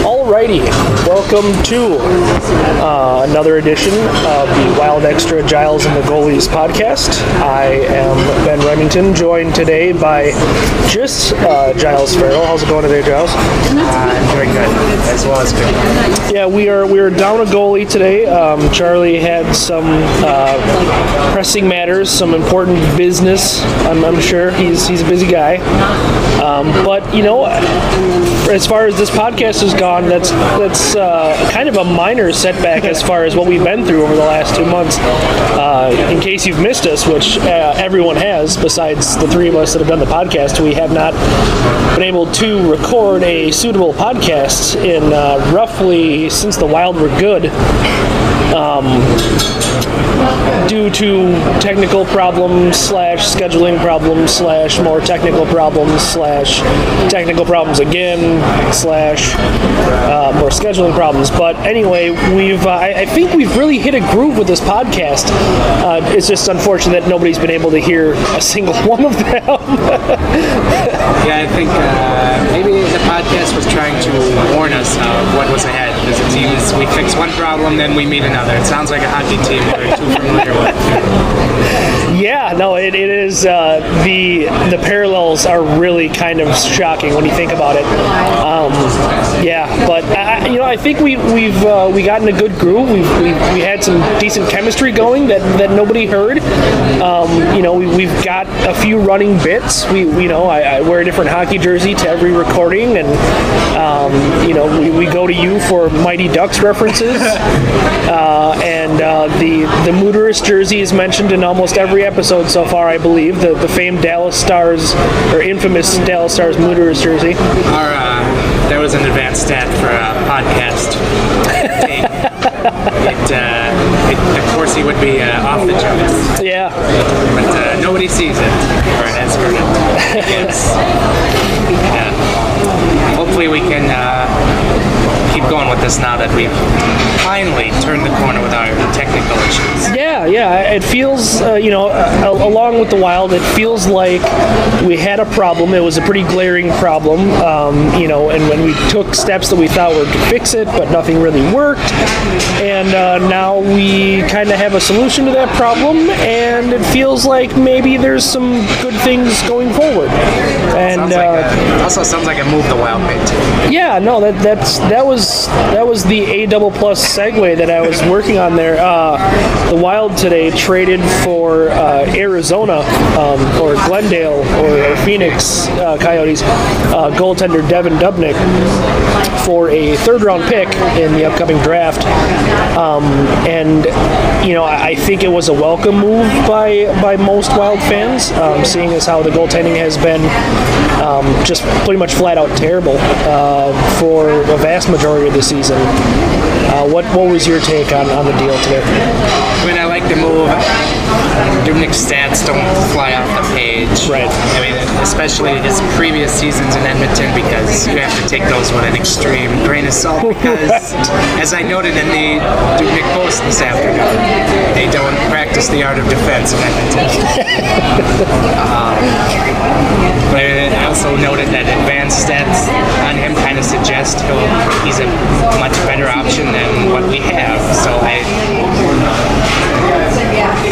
Alrighty, welcome to another edition of the Wild Extra Giles and the Goalies podcast. I am Ben Remington, joined today by just Giles Farrell. How's it going today, Giles? I'm doing good, as well as good. Yeah, we are down a goalie today. Charlie had some pressing matters, some important business. I'm sure he's a busy guy. But you know, as far as this podcast has gone, that's kind of a minor setback as far as what we've been through over the last 2 months. In case you've missed us, which everyone has, besides the three of us that have done the podcast, we have not been able to record a suitable podcast in roughly since the Wild were good. Due to technical problems / scheduling problems / more technical problems / technical problems again / more scheduling problems. But anyway, I think we've really hit a groove with this podcast. It's just unfortunate that nobody's been able to hear a single one of them. Yeah, I think maybe the podcast was trying to warn us of what was ahead. Because it seems we fix one problem, then we meet another. It sounds like a hockey team we're too familiar with. Yeah, no, it is. The parallels are really kind of shocking when you think about it. Yeah, but I think we've gotten a good groove. We had some decent chemistry going that nobody heard. We've got a few running bits. I wear a different hockey jersey to every recording, and we go to you for Mighty Ducks references, and the Mooterist jersey is mentioned in almost every episode so far, I believe. The famed Dallas Stars, or infamous Dallas Stars Mooterist jersey. There was an advanced stat for a podcast tape. Of course, he would be off the charts. Yeah. But nobody sees it, or has heard it. Yes. Hopefully we can keep going with this now that we've finally turned the corner with our technical issues. Yeah. It feels, along with the Wild, it feels like we had a problem. It was a pretty glaring problem, and when we took steps that we thought were to fix it, but nothing really worked. And now we kind of have a solution to that problem, and it feels like maybe there's some good things going forward. And also sounds like a move the Wild made too. Yeah, no, that was the A++ segue that I was working on there. The Wild today traded for Arizona or Glendale or Phoenix Coyotes goaltender Devin Dubnyk for a third-round pick in the upcoming draft. I think it was a welcome move by most Wild fans, seeing as how the goaltending has been just pretty much flat-out terrible for a vast majority of the season. What was your take on the deal today? I mean, I like the move. Dubnyk's stats don't fly off the page. Right. I mean, especially his previous seasons in Edmonton, because you have to take those with an extreme grain of salt. Because, as I noted in the Dubnyk post this afternoon, they don't practice the art of defense in Edmonton. But I also noted that advanced stats on him kind of suggest he's a much better option than what we have. So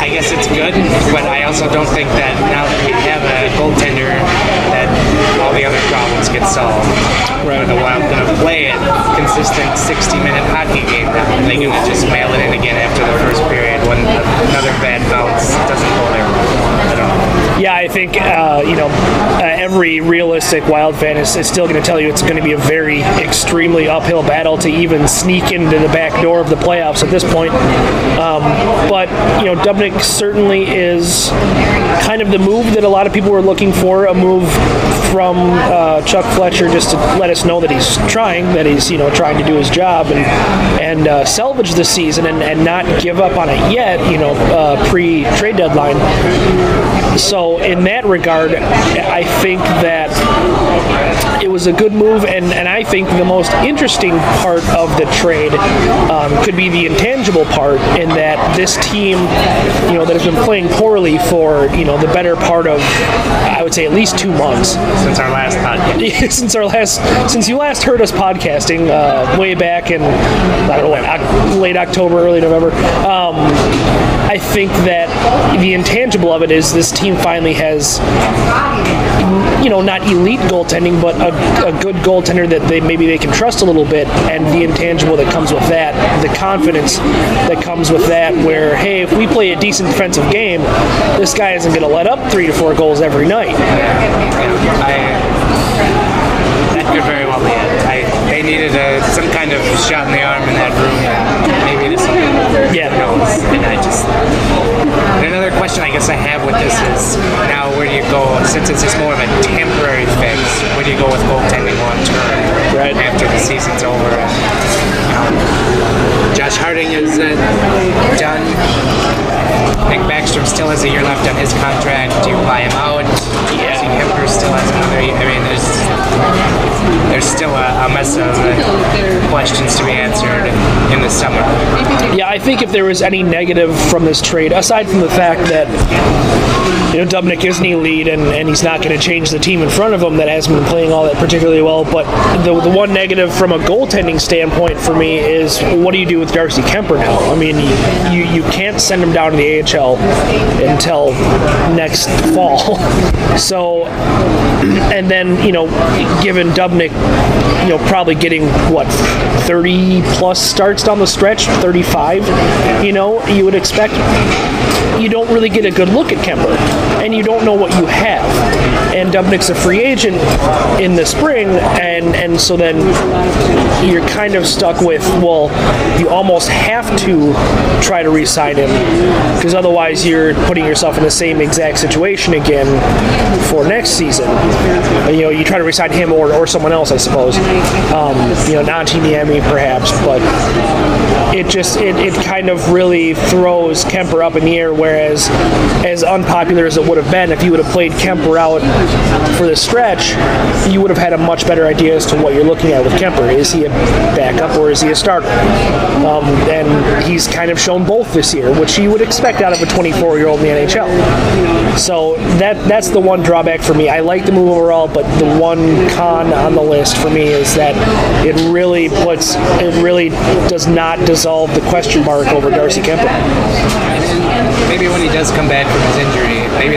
I guess it's good, but I also don't think that now that we have a goaltender that all the other problems get solved. Right. Are the Wild going to play a consistent 60-minute hockey game now? Are they going to just mail it in again after the first period when another bad bounce doesn't go their way? I don't know. Yeah, I think every realistic Wild fan is still going to tell you it's going to be a very extremely uphill battle to even sneak into the back door of the playoffs at this point. But Dubnyk certainly is kind of the move that a lot of people were looking for, a move from Chuck Fletcher just to let us know that he's trying, that he's trying to do his job and salvage the season and not give up on it yet, pre-trade deadline. So in that regard, I think that it was a good move, and I think the most interesting part of the trade could be the intangible part, in that this team, that has been playing poorly for the better part of, I would say, at least 2 months Since our last podcast. since you last heard us podcasting way back in late October, early November. I think that the intangible of it is this team finally has, not elite goaltending, but a good goaltender that maybe they can trust a little bit, and the intangible that comes with that, the confidence that comes with that, where, hey, if we play a decent defensive game, this guy isn't going to let up 3 to 4 goals every night. That could very well be it. They needed some kind of shot in the arm in that room. Maybe this will knows. And another question I guess I have with this is, now where do you go, since it's just more of a temporary fix, where do you go with goaltending long term after the season's over? Josh Harding is done. Nick Backstrom still has a year left on his contract. Do you buy him out? Darcy Kuemper still has another year. I mean, there's still a mess of questions to be answered in the summer. Yeah, I think if there was any negative from this trade, aside from the fact that Dubnyk isn't elite and he's not going to change the team in front of him that hasn't been playing all that particularly well, but the one negative from a goaltending standpoint for me is, what do you do with Darcy Kuemper now? I mean, you can't send him down to the AHL until next fall. So, and then, given Dubnyk, probably getting, 30 plus starts down the stretch, 35, you would expect, you don't really get a good look at Kuemper, and you don't know what you have. And Dubnyk's a free agent in the spring, and so then you're kind of stuck with, well, you almost have to try to re-sign him, because otherwise you're putting yourself in the same exact situation again for next season. You try to re-sign him or someone else, I suppose. Nanti Niemi perhaps, but it kind of really throws Kuemper up in the air, whereas as unpopular as it would have been, if you would have played Kuemper out for the stretch, you would have had a much better idea as to what you're looking at with Kuemper. Is he a backup or is he a starter? And he's kind of shown both this year, which you would expect out of a 24-year-old in the NHL. So that's the one drawback for me. I like the move overall, but the one con on the list for me is that it really does not dissolve the question mark over Darcy Kuemper. Maybe when he does come back from his injury, maybe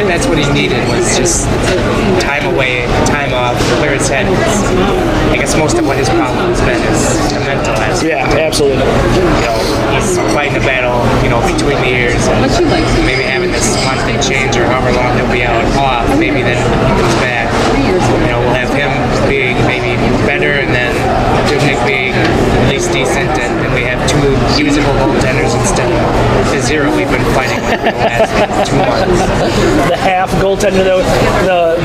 that's what he needed, was just time away, time off, clear his head. I guess most of what his problem has been is a mental aspect. Yeah, absolutely. He's fighting a battle, between the years, and maybe having this constant change or however long he'll be out off, maybe then he comes back. We'll have him being maybe better, and then Dubnyk being at least decent, and we have 2 usable goaltenders instead of the 0 we've been fighting with for the last 2 months. The half goaltender,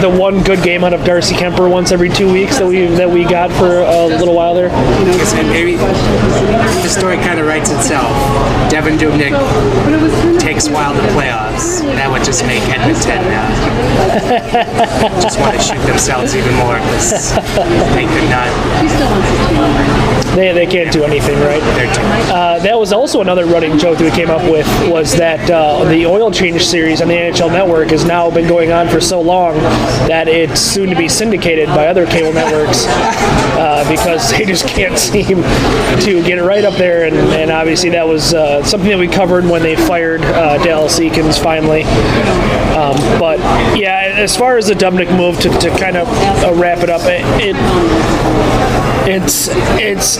the one good game out of Darcy Kuemper once every 2 weeks that we got for a little while there. Maybe the story kind of writes itself. Devan Dubnyk takes Wild to playoffs. That would just make Edmonton just want to shoot themselves even more, because they could not. They can't do anything, right? That was also another running joke that we came up with, was that the oil change series on the NHL Network has now been going on for so long that it's soon to be syndicated by other cable networks because they just can't seem to get it right up there. And obviously that was something that we covered when they fired Dallas Eakins finally. But yeah, as far as the Dubnyk move, to kind of wrap it up, It's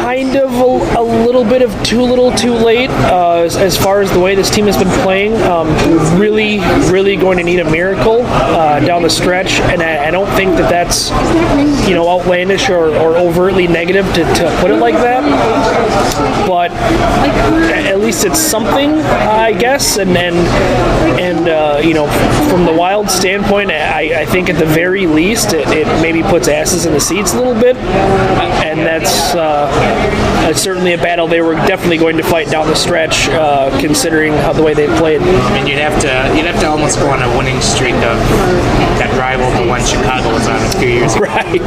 kind of a little bit of too little, too late as far as the way this team has been playing. Really going to need a miracle down the stretch, and I don't think that's outlandish or overtly negative to put it like that. But at least it's something, I guess, and from the Wild standpoint, I think at the very least it maybe puts asses in the seats a little bit, and that's certainly a battle they were definitely going to fight down the stretch, considering the way they played. I mean, you'd have to almost go on a winning streak of that rival the one Chicago was on a few years ago. Right.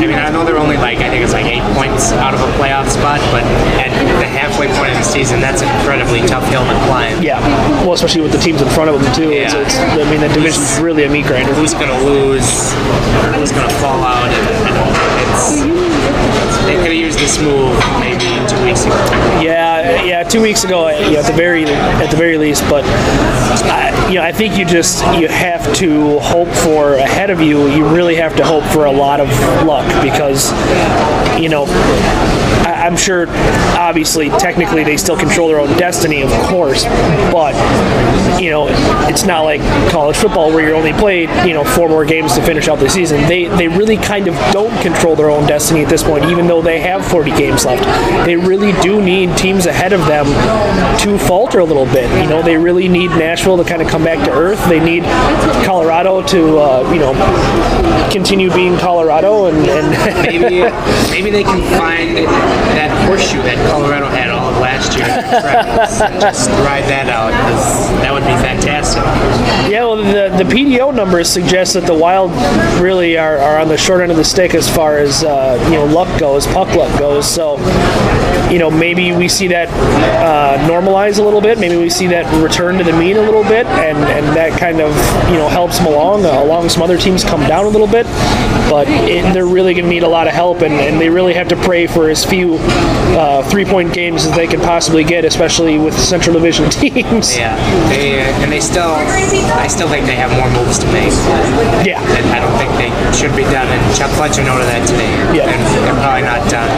I mean, I know they're only I think it's 8 points out of a playoff spot, but at the halfway point of the season, that's an incredibly tough hill to climb. Yeah, well, especially with the teams in front of them too. Yeah. I mean, the division's really a meat grinder. Who's going to lose? Who's going to fall out? They could have used this move maybe 2 weeks ago. Yeah, 2 weeks ago, at the very least. But I think you have to hope for ahead of you. You really have to hope for a lot of luck because I'm sure, obviously, technically, they still control their own destiny, of course, but it's not like college football where you're only played 4 more games to finish out the season. They really kind of don't control their own destiny at this point, even though they have 40 games left. They really do need teams ahead of them to falter a little bit. They really need Nashville to kind of come back to earth. They need Colorado to continue being Colorado, and maybe they can find that horseshoe that Colorado had all of last year and just ride that out, because that would be fantastic. Yeah, well, the PDO numbers suggest that the Wild really are on the short end of the stick as far as luck goes, puck luck goes. So maybe we see that normalize a little bit. Maybe we see that return to the mean a little bit, and that kind of helps them along some other teams come down a little bit. But they're really going to need a lot of help, and they really have to pray for as few 3-point games as they can possibly get, especially with Central Division teams. Yeah, I still think they have more moves to make. Yeah, and I don't think they should be done. And Chuck Fletcher noted that today. Yeah, they're probably not done.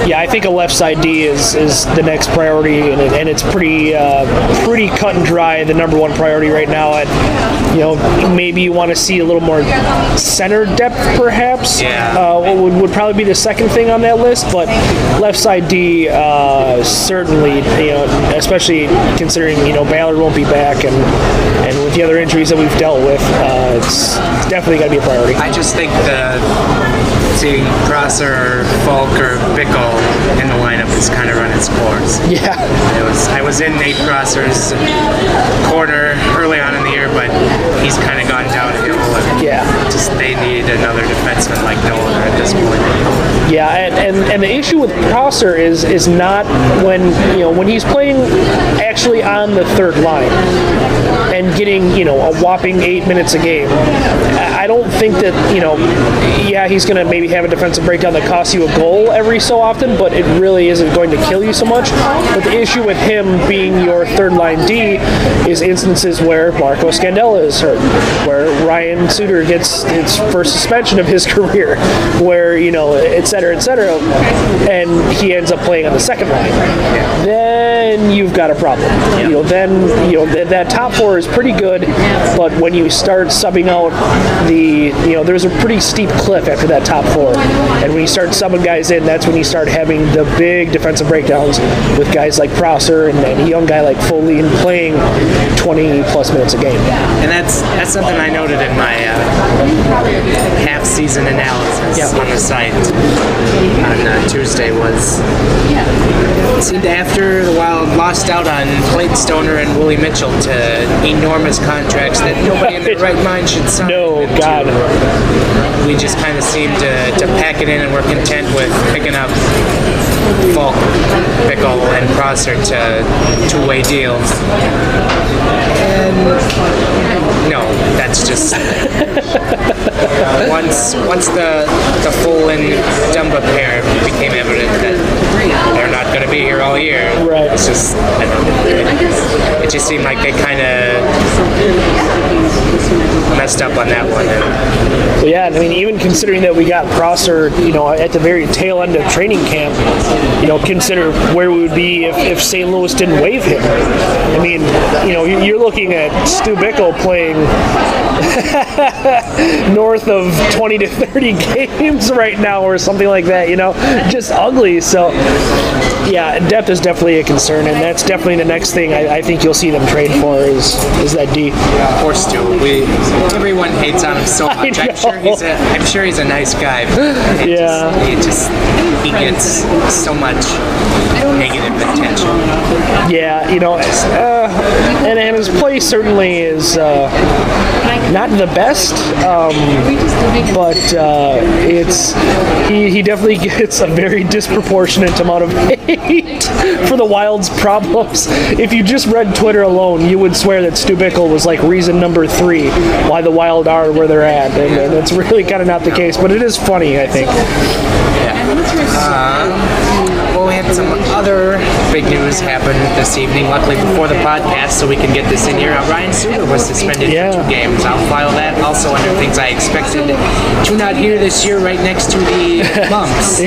Yeah, I think a left side D is the next priority, and it's pretty cut and dry. The number one priority right now. Maybe you want to see a little more center depth, perhaps. Yeah. Would probably be the second thing on that list, but left side D certainly, especially considering Ballard won't be back, and with the other injuries that we've dealt with, it's definitely got to be a priority. I just think seeing Prosser, Falk, or Bickle in the lineup has kind of run its course. Yeah. I was in Nate Prosser's corner early on in the year, but he's kind of gone downhill. Yeah. They need another defenseman like no other at this point. Yeah, and the issue with Prosser is not when he's playing actually on the third line and getting a whopping 8 minutes a game. I don't think that he's going to maybe have a defensive breakdown that costs you a goal every so often, but it really isn't going to kill you so much. But the issue with him being your third line D is instances where Marco Scandella is hurt, where Ryan Suter gets his first suspension of his career, where et cetera, and he ends up playing on the second line. Then you've got a problem. That top four is pretty good, but when you start subbing out there's a pretty steep cliff after that top four, and when you start subbing guys in, that's when you start having the big defensive breakdowns with guys like Prosser and a young guy like Foley and playing 20 plus minutes a game. And that's something I noted in my half-season analysis on the site on Tuesday. Was it seemed after the Wild lost out on Clayton Stoner and Willie Mitchell to enormous contracts that nobody in their right mind should sign. No, God. We just kind of seem to pack it in, and we're content with picking up Falk, Bickle, and Prosser to two-way deals. And no, that's just once the Full and Dumba pair became evident that they're not going to be here all year. Right. It's just it just seemed like they kind of messed up on that one. But yeah, I mean, even considering that we got Prosser, at the very tail end of training camp, consider where we would be if St. Louis didn't waive him. I mean, you're looking at Stu Bickle playing north of 20 to 30 games right now or something like that, just ugly. So, yeah, depth is definitely a concern, and that's definitely the next thing I think you'll see them trade for is that D. Poor Stu. Everyone hates on him so much. I'm sure he's a nice guy, but he gets so much negative attention. Yeah, and his play certainly is not the best, but he definitely gets a very disproportionate amount of hate for the Wild's problems. If you just read Twitter alone, you would swear that Stu Bickle was like reason number 3 why the Wild are where they're at, and it's really kind of not the case, but it is funny, I think. Well, we had some other big news happen this evening, luckily before the podcast, so we can get this in here. Ryan Suter was suspended for 2 games. I'll file that also under things I expected to not hear this year, right next to the bumps.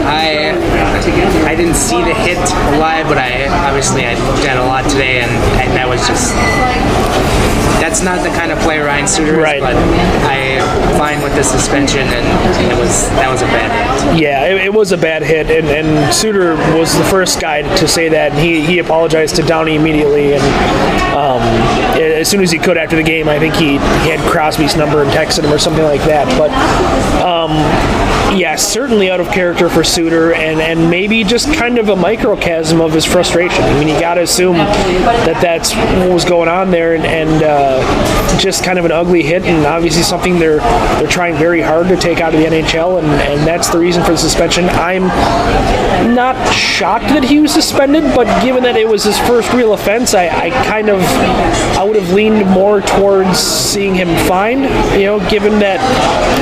I didn't see the hit live, but I looked at it a lot today, and that was just... That's not the kind of player Ryan Suter is, but I'm fine with the suspension, and that was a bad hit. Yeah, it was a bad hit, and Suter was the first guy to say that, and he apologized to Downey immediately, and as soon as he could after the game, I think he had Crosby's number and texted him or something like that, but yeah, certainly out of character for Suter, and maybe just kind of a microcosm of his frustration. I mean, you got to assume that's what was going on there, and just kind of an ugly hit, and obviously something they're trying very hard to take out of the NHL, and that's the reason for the suspension. I'm not shocked that he was suspended, but given that it was his first real offense, I would have leaned more towards seeing him fined, given that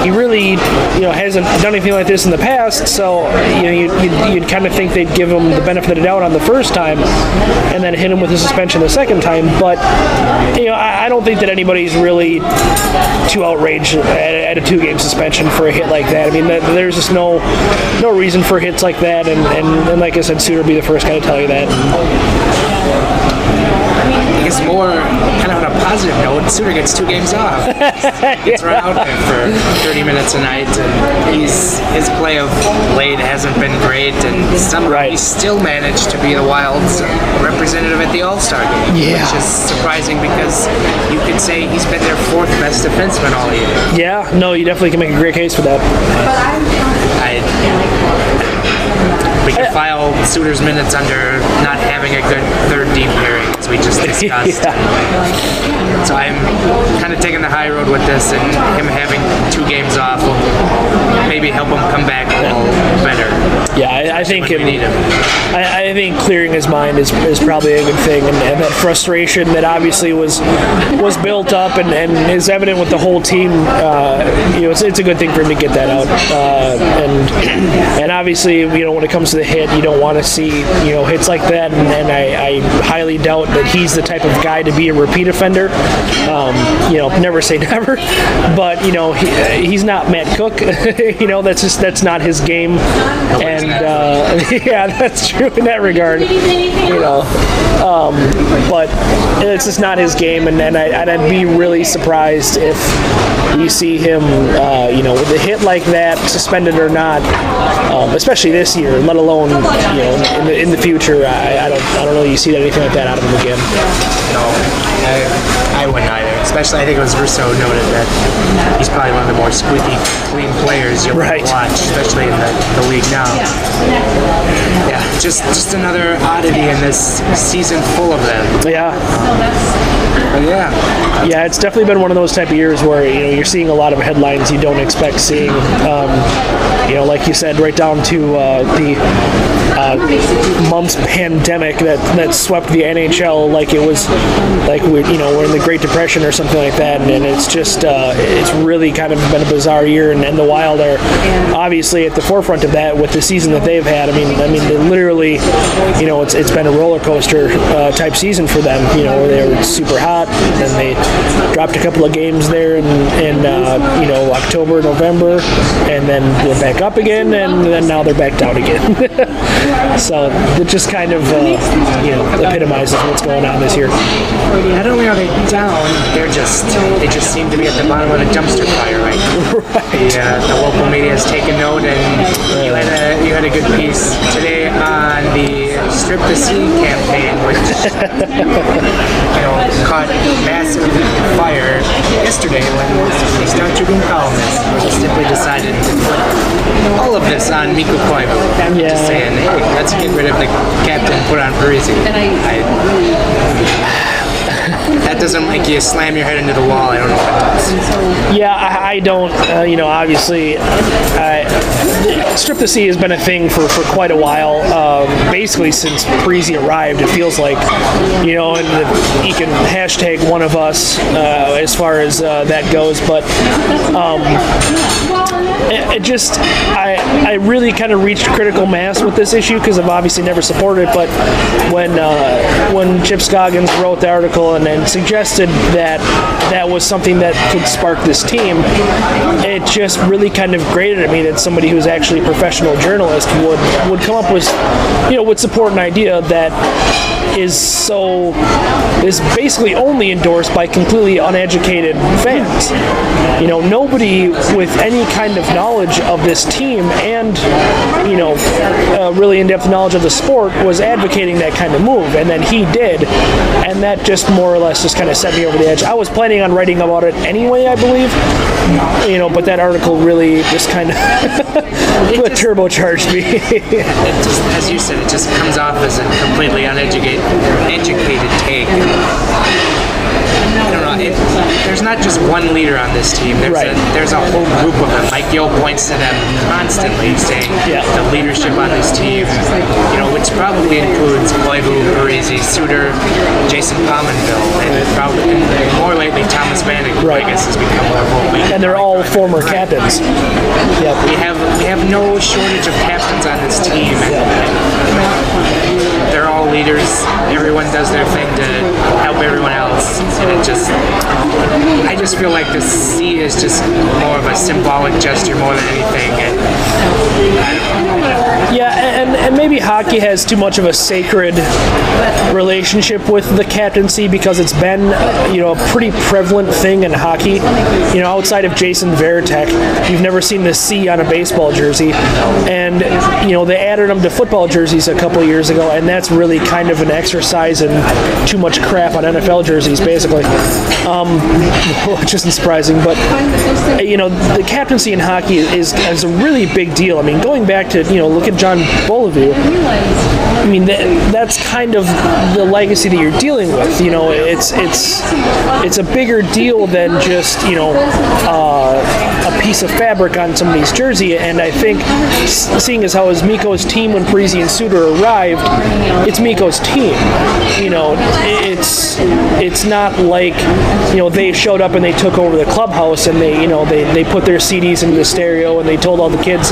he really, hasn't done anything like this in the past, so, you'd kind of think they'd give him the benefit of the doubt on the first time, and then hit him with a suspension the second time, but, I don't think that anybody's really too outraged at a 2-game suspension for a hit like that. I mean, there's just no reason for hits like that, and like I said, Suter would be the first guy to tell you that. I guess more kind of on a positive note, Suter gets 2 games off. He's run out there for 30 minutes a night, and his play of late hasn't been great, and somehow he still managed to be the Wild's representative at the All-Star game, which is surprising because you could say he's been their 4th best defenseman all year. Yeah, no, you definitely can make a great case for that. We can file Suter's minutes under not having a good third deep pairing, as we just discussed. So I'm kind of taking the high road with this, and him having 2 games off will maybe help him come back a little better. Yeah, I think we need him. I think clearing his mind is probably a good thing, and that frustration that obviously was built up and is evident with the whole team. It's a good thing for him to get that out, and obviously when it comes to the hit, you don't want to see hits like that, and I highly doubt that he's the type of guy to be a repeat offender. Never say never, but he's not Matt Cook. That's not his game, and yeah, that's true in that regard. But it's just not his game, and I'd be really surprised if you see him, with a hit like that, suspended or not, especially this year, let alone in the future. I don't really see anything like that out of him again. No, I wouldn't either. Especially, I think it was Russo noted that he's probably one of the more squeaky clean players you'll watch, especially in the league now. Yeah, just another oddity in this season full of them. Yeah. Yeah, it's definitely been one of those type of years where you're seeing a lot of headlines you don't expect seeing. Like you said, right down to the mumps pandemic that swept the NHL like it was like we're in the Great Depression or or something like that, and it's just it's really kind of been a bizarre year, and the Wild are obviously at the forefront of that with the season that they've had. I mean, they literally, it's been a roller coaster type season for them. Where they were super hot, and then they dropped a couple of games there in October, November, and then went back up again, and then now they're back down again. So it just kind of epitomizes what's going on this year. Not only are they down, they just seem to be at the bottom of the dumpster fire right now. Right. The local media has taken note, and you had a good piece today on the Strip the Sea campaign, which caught massive fire yesterday when the Star Tribune columnists simply decided to put all of this on Mikko Koivu. Just saying, hey, let's get rid of the captain, put on Parise. That doesn't make you slam your head into the wall. I don't know what does. Yeah, I don't. Obviously, Strip the Sea has been a thing for quite a while. Basically, since Parise arrived, it feels like, and you can hashtag one of us as far as that goes. But I really kind of reached critical mass with this issue because I've obviously never supported it. But when Chip Scoggins wrote the article and suggested that was something that could spark this team, it just really kind of grated at me that somebody who's actually a professional journalist would come up with, would support an idea that is basically only endorsed by completely uneducated fans. Nobody with any kind of knowledge of this team and really in-depth knowledge of the sport was advocating that kind of move, and then he did, and that just more or less just kind of set me over the edge. I was planning on writing about it anyway, I believe, but that article really just kind of turbocharged me. It just, as you said, it just comes off as a completely uneducated take. I don't know. There's not just one leader on this team. There's a whole group of them. Mike Gill points to them constantly, saying the leadership on this team, which probably includes Koivu, Parise, Suter, Jason Pominville, and probably more lately Thomas Vanek, who I guess has become more vocal. And they're all former captains. Yep. We have no shortage of captains on this team. They're all leaders. Everyone does their thing to help everyone else, and I just feel like the sea is just more of a symbolic gesture more than anything. And maybe hockey has too much of a sacred relationship with the captaincy because it's been a pretty prevalent thing in hockey. Outside of Jason Varitek, you've never seen the C on a baseball jersey, and they added them to football jerseys a couple of years ago, and that's really kind of an exercise in too much crap on NFL jerseys, basically, which isn't surprising. But the captaincy in hockey is a really big deal. I mean, going back to look at John Beaulieu. I mean, that's kind of the legacy that you're dealing with. It's a bigger deal than just a piece of fabric on somebody's jersey. And I think, seeing as how it was Mikko's team when Parise and Suter arrived, it's Mikko's team. It's not like they showed up and they took over the clubhouse and they put their CDs into the stereo and they told all the kids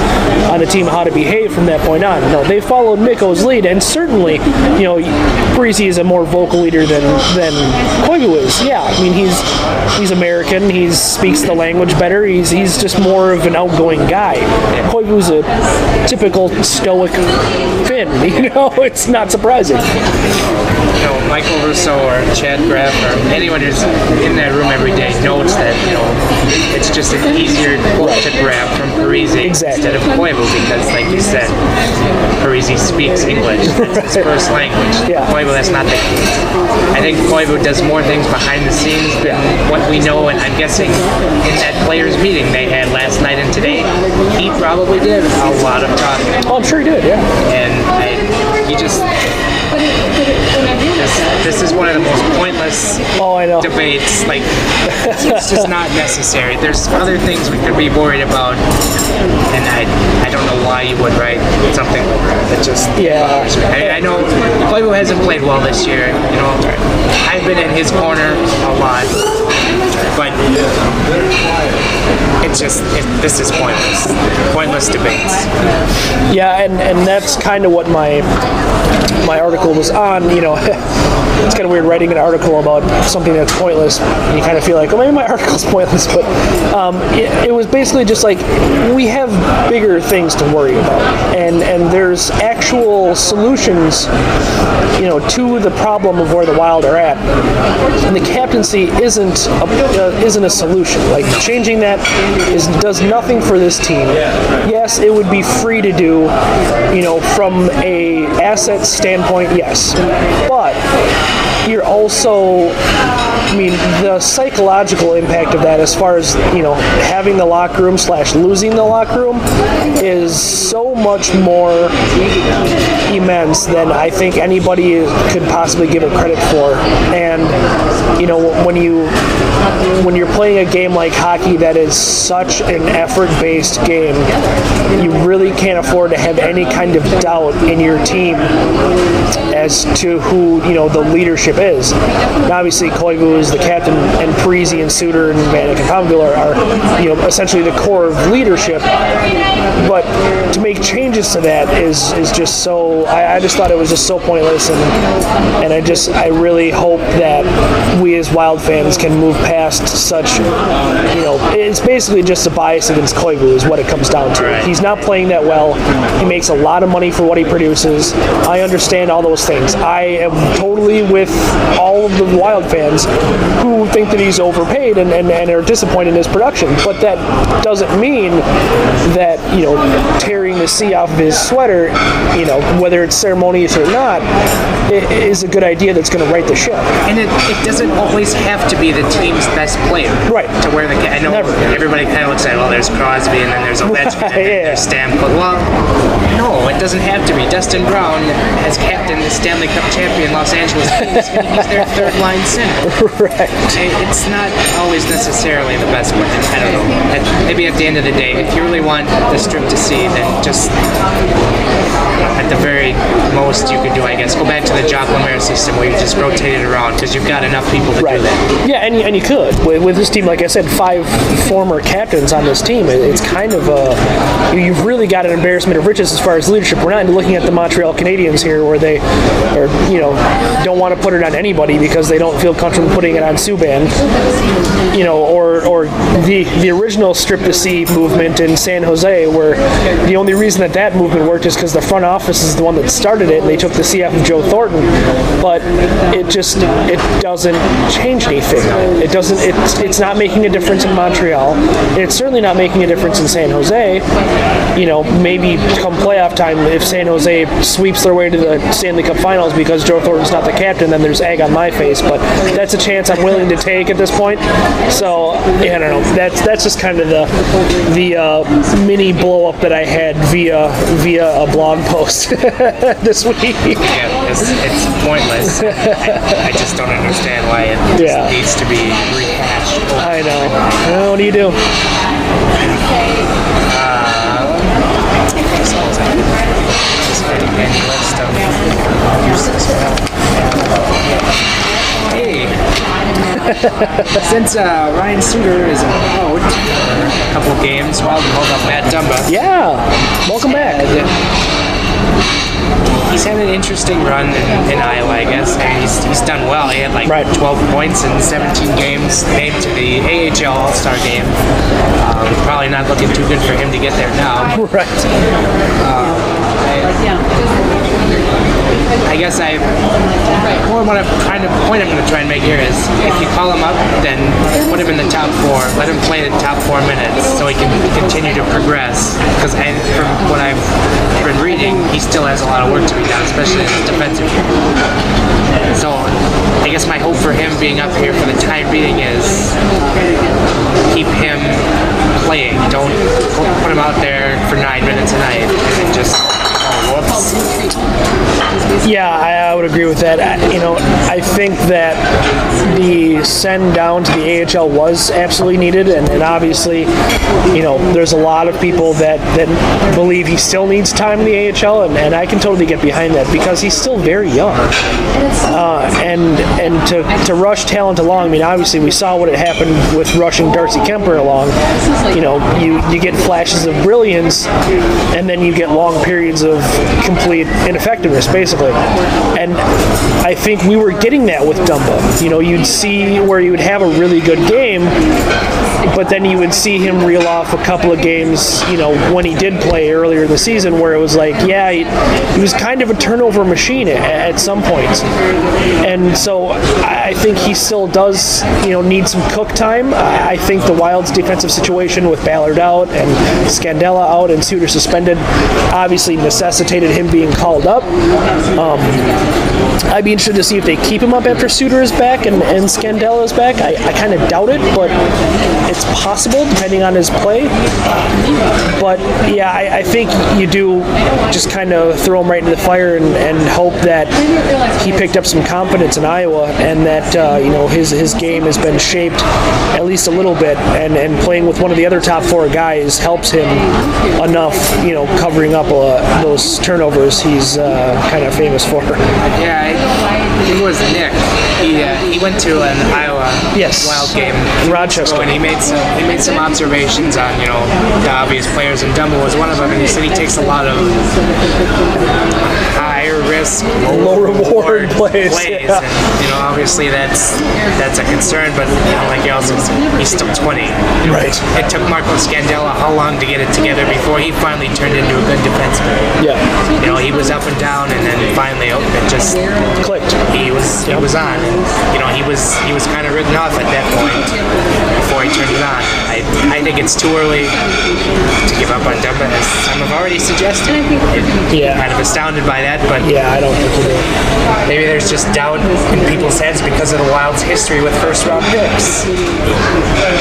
on the team how to behave from that point on. No, they followed Mikko's lead, and certainly, Parise is a more vocal leader than Koivu is. Yeah, I mean he's American. He speaks the language better. He's just more of an outgoing guy. Koivu's a typical stoic Finn. It's not surprising. Michael Russo or Chad Graff or anyone who's in that room every day knows that it's just an easier quote to grab from Parise instead of Koivu because, like you said, Parise speaks English. That's his first language. Koivu, that's not the case. I think Koivu does more things behind the scenes than what we know, and I'm guessing in that players' meeting they had last night and today, he probably did a lot of talking. Oh, I'm sure he did, yeah. And he just... This is one of the most pointless debates. Like, it's just not necessary. There's other things we could be worried about, and I don't know why you would write something like that. That just bothers me. I know Koivu hasn't played well this year. I've been in his corner a lot. but it's just this is pointless debates. Yeah, and that's kind of what my article was on. You know, it's kind of weird writing an article about something that's pointless. You kind of feel like, oh, maybe my article's pointless, but it was basically just like we have bigger things to worry about, and there's actual solutions, you know, to the problem of where the Wild are at, and the captaincy isn't a solution. Like changing that does nothing for this team. Yes, it would be free to do, you know, from a asset standpoint, yes, but you're also, I mean, the psychological impact of that, as far as, you know, having the locker room / losing the locker room, is so much more immense than I think anybody could possibly give it credit for. And, you know, when you're playing a game like hockey that is such an effort-based game, you really can't afford to have any kind of doubt in your team as to who, you know, the leadership is. Now, obviously, Koivu is the captain, and Parise and Suter and Vanek and Pominville are, you know, essentially the core of leadership. But to make changes to that is just so. I just thought it was just so pointless, and I really hope that we as Wild fans can move past such. You know, it's basically just a bias against Koivu is what it comes down to. Right. He's not playing that well. He makes a lot of money for what he produces. I understand all those things. I am totally with all of the Wild fans who think that he's overpaid and are disappointed in his production. But that doesn't mean that, you know, tearing the C off of his sweater, you know, whether it's ceremonious or not, is a good idea that's going to right the ship. And it doesn't always have to be the team's best player. Right. To wear the I know Never. Everybody kind of looks at, well, there's Crosby and then there's Ovechkin and then Yeah. there's Stamkos. Well, no, it doesn't have to be. Dustin Brown has captained the Stanley Cup champion Los Angeles Kings, and he's their third line center. Right. It's not always necessarily the best one. I don't know. Maybe at the end of the day, if you really want the strip to see, then just at the very most you could do, I guess, go back to the Jacques Lemaire system where you just rotate it around because you've got enough people to do that. Yeah, and you could. With this team, like I said, 5 former captains on this team, it's kind of you've really got an embarrassment of riches as far as leadership. We're not looking at the Montreal Canadiens here where they are, you know, don't want to put it on anybody because they don't feel comfortable putting it on Subban, you know, or the original Strip the C movement in San Jose, where the only reason that movement worked is because the front office is the one that started it and they took the C off of Joe Thornton. But it doesn't change anything. It's not making a difference in Montreal. It's certainly not making a difference in San Jose. You know, maybe come playoff time, if San Jose sweeps their way to the Stanley Cup Finals because Joe Thornton's not the captain, then there's egg on my face. But that's a chance I'm willing to take at this point. So yeah, I don't know. That's just kind of the mini blow up that I had via a blog post this week. Yeah, it's pointless. I just don't understand why it just needs to be rehashed. I know. Well, what do you do? Hey, since Ryan Suter is out for a couple of games, Wild called up Matt Dumba. Yeah, welcome back. He's had an interesting run in Iowa, I guess. I mean, he's done well. He had like 12 points in 17 games, named to the AHL All-Star game. Probably not looking too good for him to get there now. Right. I guess what I'm trying to point I'm going to try and make here is if you call him up, then put him in the top 4. Let him play the top 4 minutes so he can continue to progress. Because from what I've been reading, he still has a lot of work to be done, especially in his defensive game. So I guess my hope for him being up here for the time being is keep him playing. Don't put him out there for 9 minutes a night and then just, oh, whoops. Yeah, I would agree with that. I think that the send down to the AHL was absolutely needed, and obviously, there's a lot of people that believe he still needs time in the AHL, and I can totally get behind that because he's still very young. And to rush talent along, obviously we saw what had happened with rushing Darcy Kemper along. You get flashes of brilliance, and then you get long periods of complete ineffectiveness, basically. And I think we were getting that with Dumba. You'd see where he would have a really good game, but then you would see him reel off a couple of games, when he did play earlier in the season, where it was like, yeah, he was kind of a turnover machine at some points. And so I think he still does, need some cook time. I think the Wild's defensive situation with Ballard out and Scandella out and Suter suspended obviously necessitated him being called up. I'd be interested to see if they keep him up after Suter is back and Scandella is back. I kind of doubt it, but it's possible depending on his play. But yeah, I think you do just kind of throw him right into the fire and hope that he picked up some confidence in Iowa and that his game has been shaped at least a little bit, and playing with one of the other top four guys helps him enough, covering up those turnovers he's kind of famous for. Yeah, I think it was Nick. He went to an Iowa Wild game in Rochester, and he made some observations on the obvious players, and Dumba was one of them. And he said he takes a lot of higher risk, low reward plays. Yeah. And obviously that's a concern. But like you also said, he's still 20. Right. It took Marco Scandella how long to get it together before he finally turned into a good defenseman. Yeah. He was up and down, and then finally it just clicked. He was on, and he was kind of written off at that point before he turned it on. I think it's too early to give up on Dumba, as some have already suggested. Kind of astounded by that, but yeah, I don't think he did. Maybe there's just doubt in people's heads because of the Wild's history with first-round picks.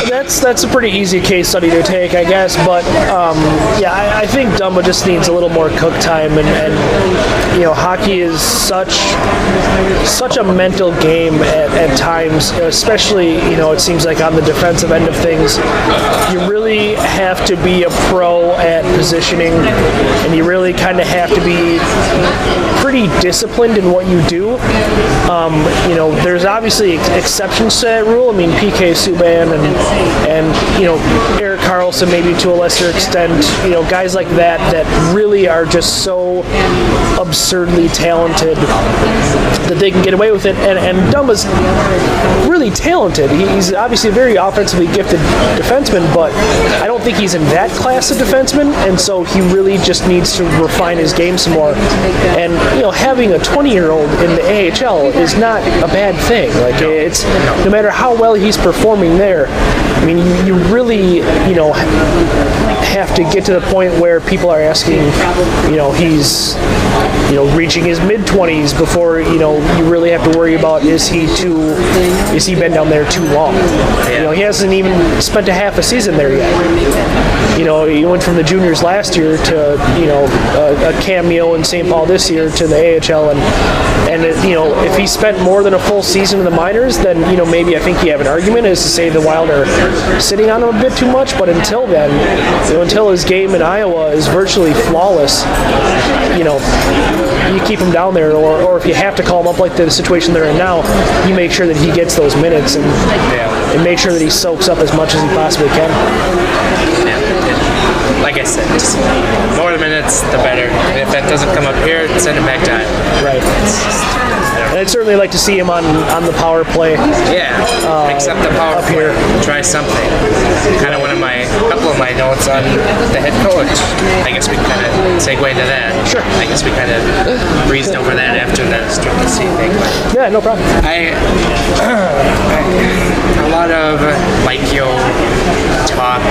That's a pretty easy case study to take, I guess. But I think Dumba just needs a little more cook time, and hockey is such a mental game at times, especially it seems like on the defensive end of things. You really have to be a pro at positioning, and you really kind of have to be pretty disciplined in what you do. There's obviously exceptions to that rule. PK Subban and Erik Karlsson maybe to a lesser extent, guys like that really are just so absurdly talented that they can get away with it. And Dumba's really talented. He's obviously a very offensively gifted defenseman, but I don't think he's in that class of defenseman, and so he really just needs to refine his game some more. And having a 20-year-old in the AHL is not a bad thing. Like, it's no matter how well he's performing there, you really have to get to the point where people are asking, he's reaching his mid-20s before you really have to worry about is he been down there too long. He hasn't even spent a half a season there yet. He went from the juniors last year to a cameo in St. Paul this year to the AHL, and if he spent more than a full season in the minors, then maybe I think you have an argument as to say the Wild are sitting on him a bit too much. But until then, until his game in Iowa is virtually flawless, you keep him down there, or if you have to call him up like the situation they're in now, you make sure that he gets those minutes and make sure that he soaks up as much as he possibly can. Like I said, just more the minutes, the better. And if that doesn't come up here, send him back down. Right. And I'd certainly like to see him on the power play. Yeah, except the power play. Try something. Kind of a couple of my notes on the head coach. I guess we kind of segue into that. Sure. I guess we kind of breezed over that after the Strickland C thing. Yeah, no problem. A lot of talk.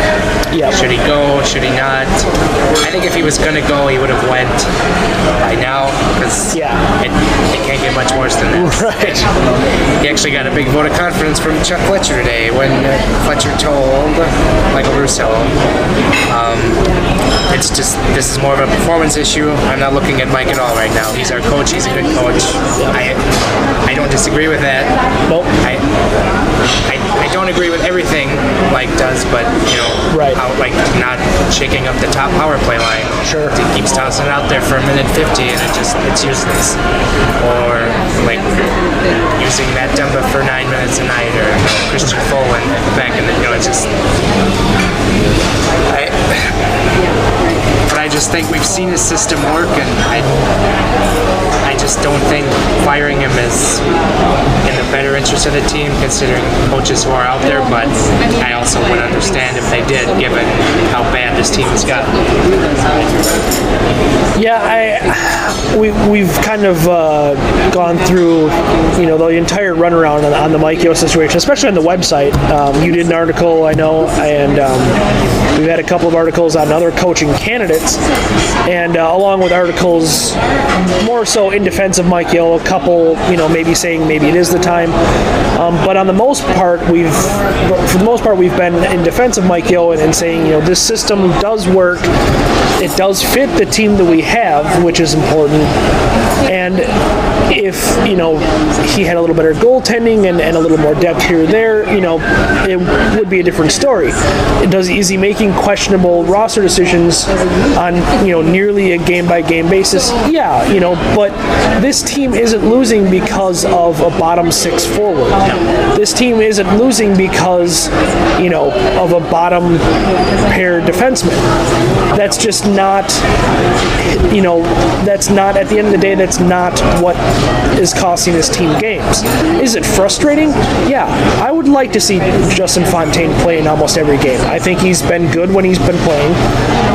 Yep. Should he go? Should he not? I think if he was going to go, he would have went by now, because it can't get much worse than that. Right. He actually got a big vote of confidence from Chuck Fletcher today when Fletcher told Michael Russo it's just, this is more of a performance issue. I'm not looking at Mike at all right now. He's our coach. He's a good coach. I don't disagree with that. Nope. I don't agree with everything Mike does, but Right. how, like not shaking up the top power play line. Sure. He keeps tossing it out there for a minute 50, and it's useless. Or like using Matt Dumba for 9 minutes a night, or Christian Folan back in the, it's just. But I just think we've seen his system work, and I just don't think firing him is in the better interest of the team, considering coaches who are out there. But I also would understand if they did, given how bad this team has gotten. Yeah, we've kind of gone through, the entire runaround on the Mike Yeo situation, especially on the website. You did an article, I know, and we've had a couple of articles on other coaching candidates, and along with articles more so in defense of Mike Yeo, a couple, maybe saying maybe it is the time. But on the most part, for the most part, we've been in defense of Mike Yeo and saying, this system does work. It does fit the team that we have, which is important. And if, he had a little better goaltending and a little more depth here or there, it would be a different story. Is he making questionable roster decisions on, nearly a game-by-game basis? Yeah, but this team isn't losing because of a bottom six forward. This team isn't losing because, of a bottom pair defenseman. That's just not, that's not, at the end of the day, that's not what is costing this team games. Is it frustrating? Yeah. I would like to see Justin Fontaine play in almost every game. I think he's been good when he's been playing,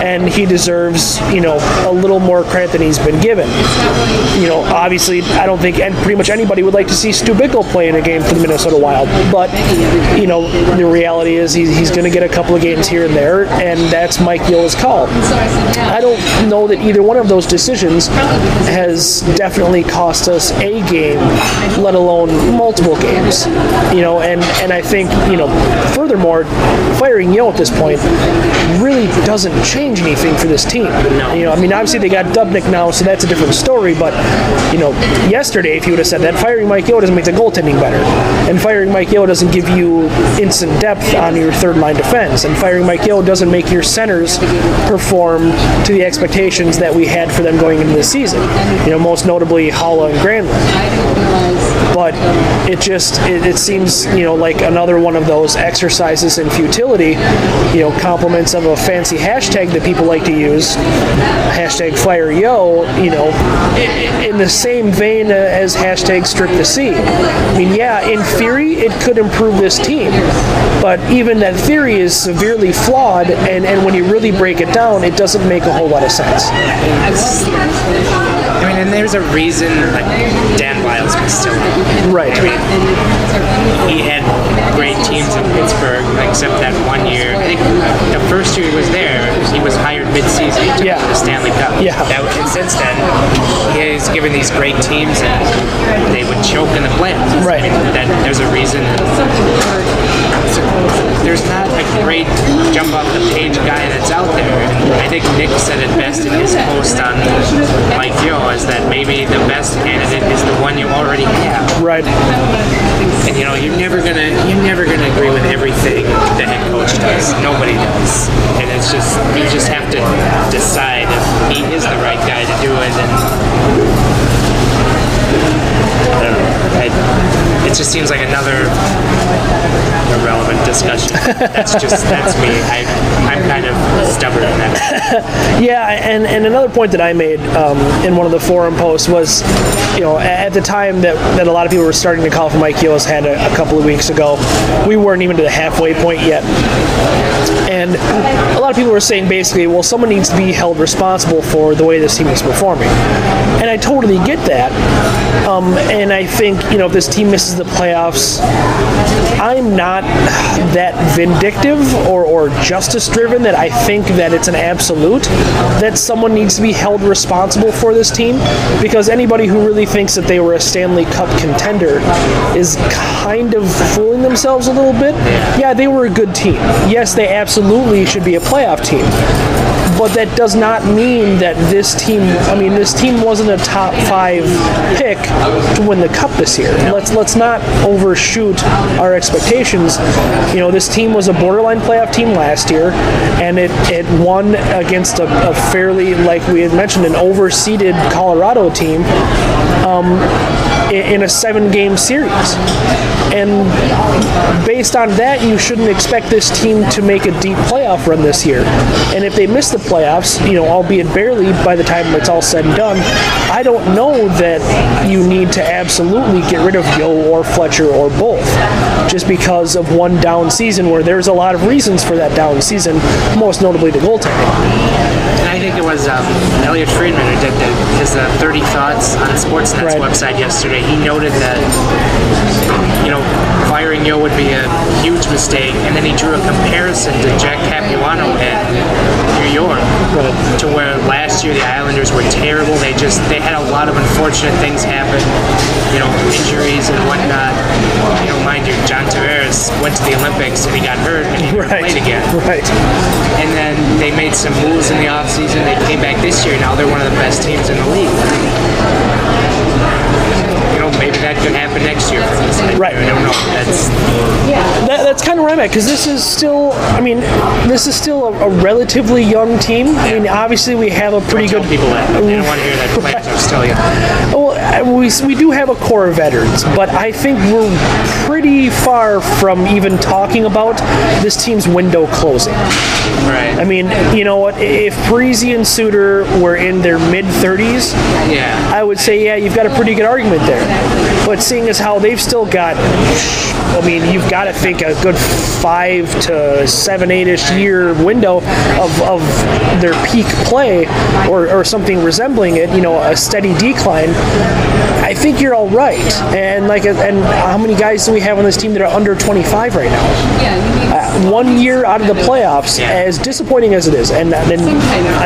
and he deserves, a little more credit than he's been given. Obviously, I don't think pretty much anybody would like to see Stu Bickle play in a game for the Minnesota Wild, but, the reality is he's going to get a couple of games here and there, and that's Mike Yeo's call. I don't know that either one of those decisions has definitely cost us a game, let alone multiple games. And I think, furthermore, firing Yeo at this point really doesn't change anything for this team. Obviously they got Dubnyk now, so that's a different story, but, yesterday, if you would have said that, firing Mike Yeo doesn't make the goaltending better, and firing Mike Yeo doesn't give you instant depth on your third line defense, and firing Mike Yeo doesn't make your centers perform to the expectations that we had for them going into the season. Most notably Haula and Granlund. But it seems, like another one of those exercises in futility, compliments of a fancy hashtag that people like to use, hashtag fire Yeo, in the same vein as hashtag strip the sea. In theory, it could improve this team, but even that theory is severely flawed, and when you really break it down, it doesn't make a whole lot of sense. And there's a reason, like, Dan Wiles was still right. He had great teams in Pittsburgh, except that 1 year. I think the first year he was there, he was hired mid-season to win the Stanley Cup. Yeah. And since then, he has given these great teams, and they would choke in the playoffs. Right. There's a reason. There's not a great jump off the page guy that's out there. And I think Nick said it best in his post on Mike Yeo, is that maybe the best candidate is the one you already have. Right. And you're never gonna agree with everything the head coach does. Nobody does. And it's just, you just have to decide if he is the right guy to do it. And I don't know. It just seems like another irrelevant discussion. That's me. I'm kind of stubborn in that. Yeah, and another point that I made in one of the forum posts was, at the time that a lot of people were starting to call for Mike Yeo's had a couple of weeks ago, we weren't even to the halfway point yet. And a lot of people were saying basically, well, someone needs to be held responsible for the way this team is performing. And I totally get that. And I think, if this team misses the playoffs, I'm not that vindictive or justice driven that I think that it's an absolute absolute that someone needs to be held responsible for this team, because anybody who really thinks that they were a Stanley Cup contender is kind of fooling themselves a little bit. Yeah, they were a good team. Yes, they absolutely should be a playoff team. But that does not mean that this team wasn't a top 5 pick to win the cup this year. Let's not overshoot our expectations. This team was a borderline playoff team last year, and it won against a fairly, like we had mentioned, an overseeded Colorado team in a 7-game series. And based on that, you shouldn't expect this team to make a deep playoff run this year. And if they miss the playoffs, albeit barely, by the time it's all said and done, I don't know that you need to absolutely get rid of Yo or Fletcher or both, just because of one down season, where there's a lot of reasons for that down season, most notably the goaltending. And I think it was Elliot Friedman who did his 30 Thoughts on Sportsnet's website yesterday. He noted that, firing Yo would be a huge mistake, and then he drew a comparison to Jack Capuano in New York, to where last year the Islanders were terrible. They had a lot of unfortunate things happen, injuries and whatnot. Mind you, John Tavares went to the Olympics and he got hurt and he never played again. Right. And then they made some moves in the offseason. They came back this year. Now they're one of the best teams in the league. Maybe that could happen next year for this. I don't know. That's kind of where I'm at, because this is still a relatively young team. I mean, obviously we have a pretty good. People that they don't want to hear that players are still young. Well, we do have a core of veterans, but I think we're pretty far from even talking about this team's window closing. Right. I mean, you know what? If Parise and Suter were in their mid-30s, I would say, you've got a pretty good argument there. But seeing as how they've still got, you've got to think a good 5 to 7, 8-ish year window of their peak play, or something resembling it, a steady decline. I think you're all right. And how many guys do we have on this team that are under 25 right now? 1 year out of the playoffs, as disappointing as it is, and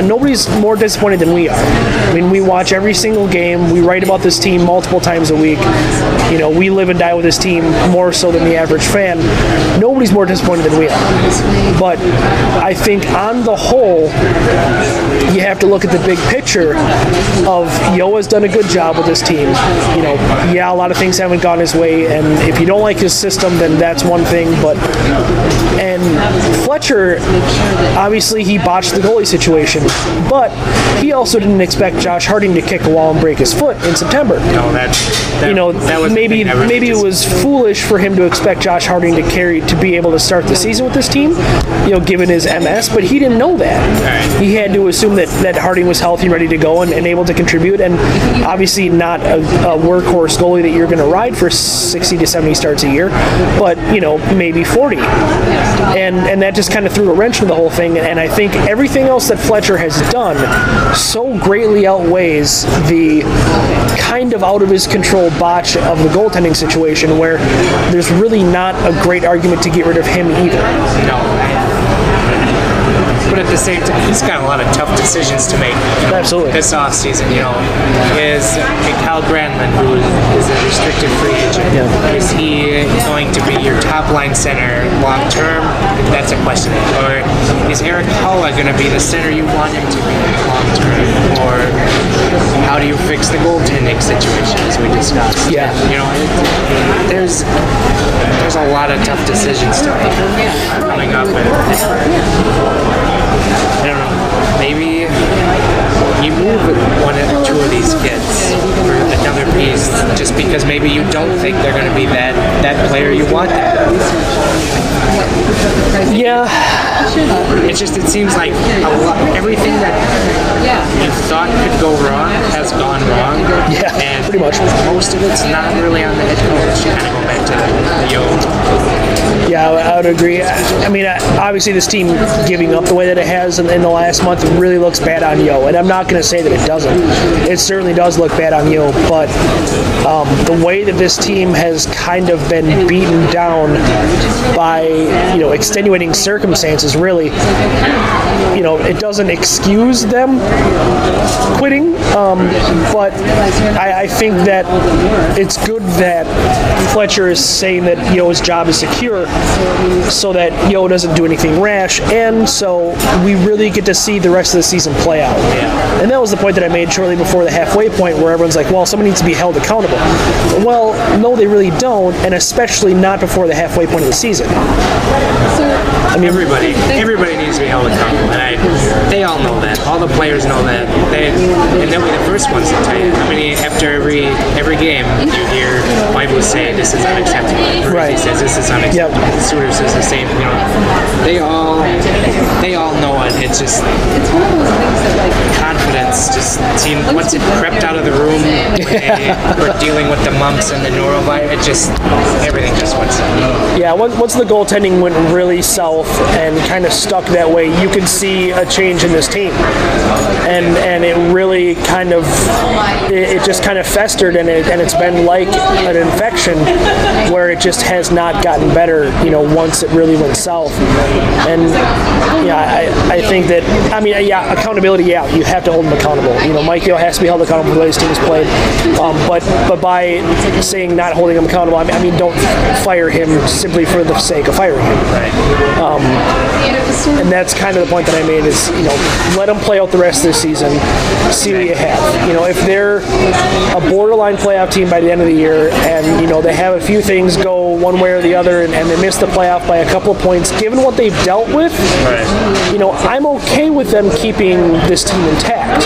nobody's more disappointed than we are. I mean, we watch every single game. We write about this team multiple times a week. We live and die with this team more so than the average fan. Nobody's more disappointed than we are. But I think on the whole, you have to look at the big picture of Yo has done a good job with this team. A lot of things haven't gone his way, and if you don't like his system, then that's one thing. And Fletcher, obviously he botched the goalie situation, but he also didn't expect Josh Harding to kick a wall and break his foot in September. No, that was maybe it was foolish for him to expect Josh Harding to be able to start the season with this team, given his MS, but he didn't know that. Right. He had to assume that Harding was healthy, ready to go, and able to contribute, and obviously not a workhorse goalie that you're going to ride for 60 to 70 starts a year, but maybe 40. And that just kind of threw a wrench into the whole thing, and I think everything else that Fletcher has done so greatly outweighs the kind of out of his control botch of the goaltending situation, where there's really not a great argument to get rid of him either. No. But at the same time, he's got a lot of tough decisions to make. Absolutely. This offseason, is Kyle Granlund, who is a restricted free agent, is he going to be your top line center long term? That's a question. Or is Eric Haula going to be the center you want him to be long term? Or how do you fix the goaltending situation, as we discussed? Yeah. There's a lot of tough decisions to make coming up. I don't know, maybe you move one or two of these kids for another piece, just because maybe you don't think they're going to be that player you want them. Yeah. It seems like everything that you thought could go wrong has gone wrong. Yeah, and pretty much. most of it's not really on the head coach. Kind of go back to the Yeah, I would agree. I mean, obviously this team giving up the way that it has in the last month really looks bad on Yo, and I'm not going to say that it doesn't. It certainly does look bad on Yo, but the way that this team has kind of been beaten down by, extenuating circumstances, really, it doesn't excuse them quitting, but I think that it's good that Fletcher is saying that Yo's job is secure so that Yo doesn't do anything rash, and so we really get to see the rest of the season play out. Yeah. And that was the point that I made shortly before the halfway point, where everyone's like, well, someone needs to be held accountable. Well, no, they really don't, and especially not before the halfway point of the season. I mean, everybody needs to be held accountable, and they all know that. All the players know that. And they'll be the first ones to tell you. I mean, after every game, you hear Bible say, "This is unacceptable." Right. He says, "This is unacceptable." Yep. Suter says the same. They all know it. It's just confidence. Just seemed once it crept out of the room when they were dealing with the mumps and the norovirus, it just everything just went south. Yeah, once the goaltending went really south and kind of stuck that way, you could see a change in this team, and it really kind of it just kind of festered, and it's been like an infection where it just has not gotten better. Once it really went south, and I think that accountability. Yeah, you have to hold him accountable. Mike Yo has to be held accountable for the way his team has played, but by saying not holding him accountable, I mean don't fire him simply for the sake of firing him. And that's kind of the point that I made is, let them play out the rest of the season, see what you have. If they're a borderline playoff team by the end of the year and, they have a few things go one way or the other and they miss the playoff by a couple of points, given what they've dealt with, I'm okay with them keeping this team intact.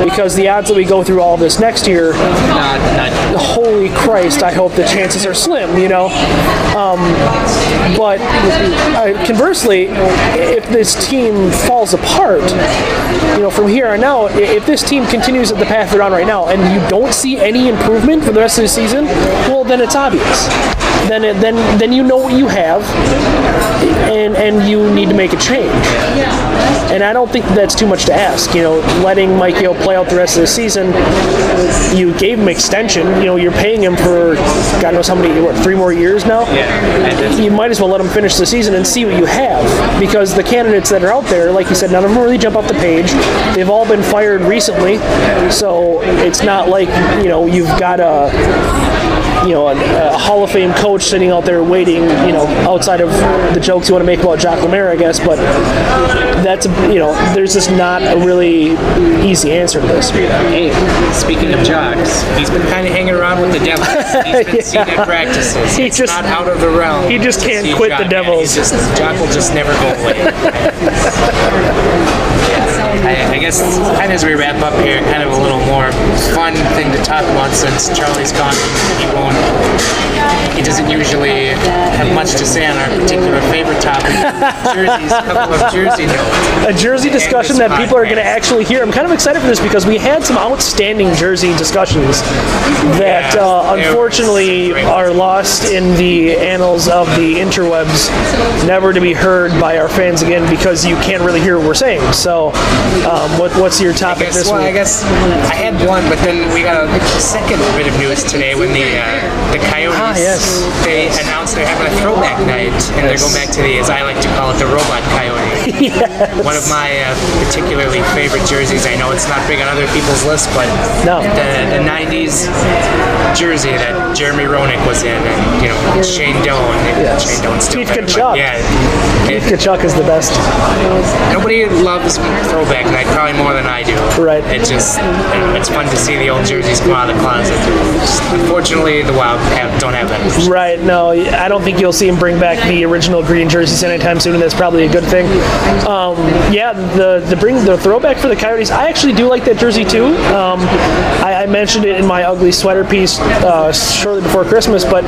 Because the odds that we go through all this next year, holy Christ, I hope the chances are slim, But conversely, if this team falls apart, from here on out, if this team continues at the path they're on right now, and you don't see any improvement for the rest of the season, well, then it's obvious. Then you know what you have, and you need to make a change. And I don't think that's too much to ask. Letting Mike Yo play out the rest of the season. You gave him extension. You're paying him for God knows how many, 3 more years now? Yeah. You might as well let him finish the season and see what you have. Because the candidates that are out there, like you said, none of them really jump off the page. They've all been fired recently. So it's not like, you've got a Hall of Fame coach sitting out there waiting, outside of the jokes you want to make about Jacques Lemaire, I guess, but that's, there's just not a really easy answer to this. Hey, speaking of Jacques, he's been kind of hanging around with the Devils. He's been seen at practices. It's not out of the realm. He just can't quit the Devils. Jacques will just never go away. I guess kind of as we wrap up here, kind of a little more fun thing to talk about since Charlie's gone. He doesn't usually have much to say on our particular favorite topic, jerseys, a couple of jersey notes. A jersey discussion that people are going to actually hear. I'm kind of excited for this because we had some outstanding jersey discussions that unfortunately are lost in the annals of the interwebs, never to be heard by our fans again because you can't really hear what we're saying. So what's your topic this week? I guess I had one, but then we got a second bit of news today when the Coyotes, they announced they're having a throwback night, and they're going back to as I like to call it, the Robot Coyote. Yes. One of my particularly favorite jerseys. I know it's not big on other people's list, but the 90s jersey that Jeremy Roenick was in, and Shane Doan. Shane Doan still Keith Tkachuk. Keith Tkachuk is the best. Nobody loves throwback night probably more than I do. Right. It's just it's fun to see the old jerseys come out of the closet. Unfortunately, the Wild don't have that. Right. No, I don't think you'll see him bring back the original green jerseys anytime soon, and that's probably a good thing. The throwback for the Coyotes, I actually do like that jersey too. I mentioned it in my ugly sweater piece shortly before Christmas, but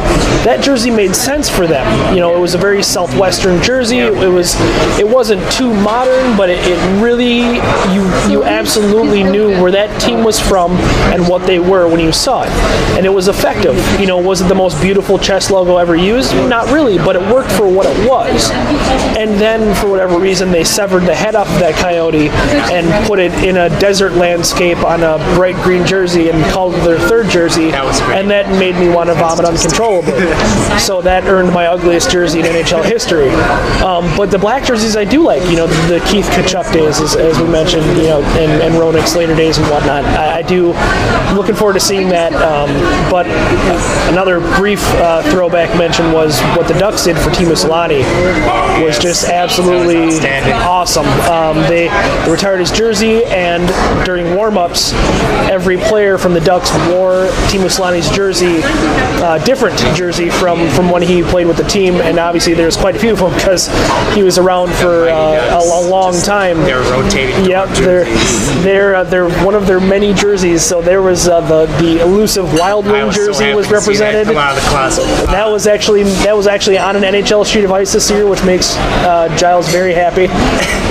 that jersey made sense for them. It was a very southwestern jersey. It wasn't too modern, but it really you absolutely knew where that team was from and what they were when you saw it, and it was effective. Was it the most beautiful chess logo ever used? Not really, but it worked for what it was. And then, for whatever reason, they severed the head off of that coyote and put it in a desert landscape on a bright green jersey and called it their third jersey. That was great. And that made me want to vomit uncontrollably. So that earned my ugliest jersey in NHL history. But the black jerseys I do like. The Keith Tkachuk days, as we mentioned, and Roenick's later days and whatnot. I do looking forward to seeing that. But another brief throwback mention was what the Ducks did for Teemu Selanne was just absolutely awesome. They retired his jersey, and during warm-ups, every player from the Ducks wore Teemu Selanne's jersey, different jersey from when he played with the team, and obviously there's quite a few of them because he was around for a long time. They're rotating. Yep, they're one of their many jerseys. So there was the elusive Wild Wing jersey was represented. Come out of the closet. That was actually on an NHL Street of Ice this year, which makes Giles very happy.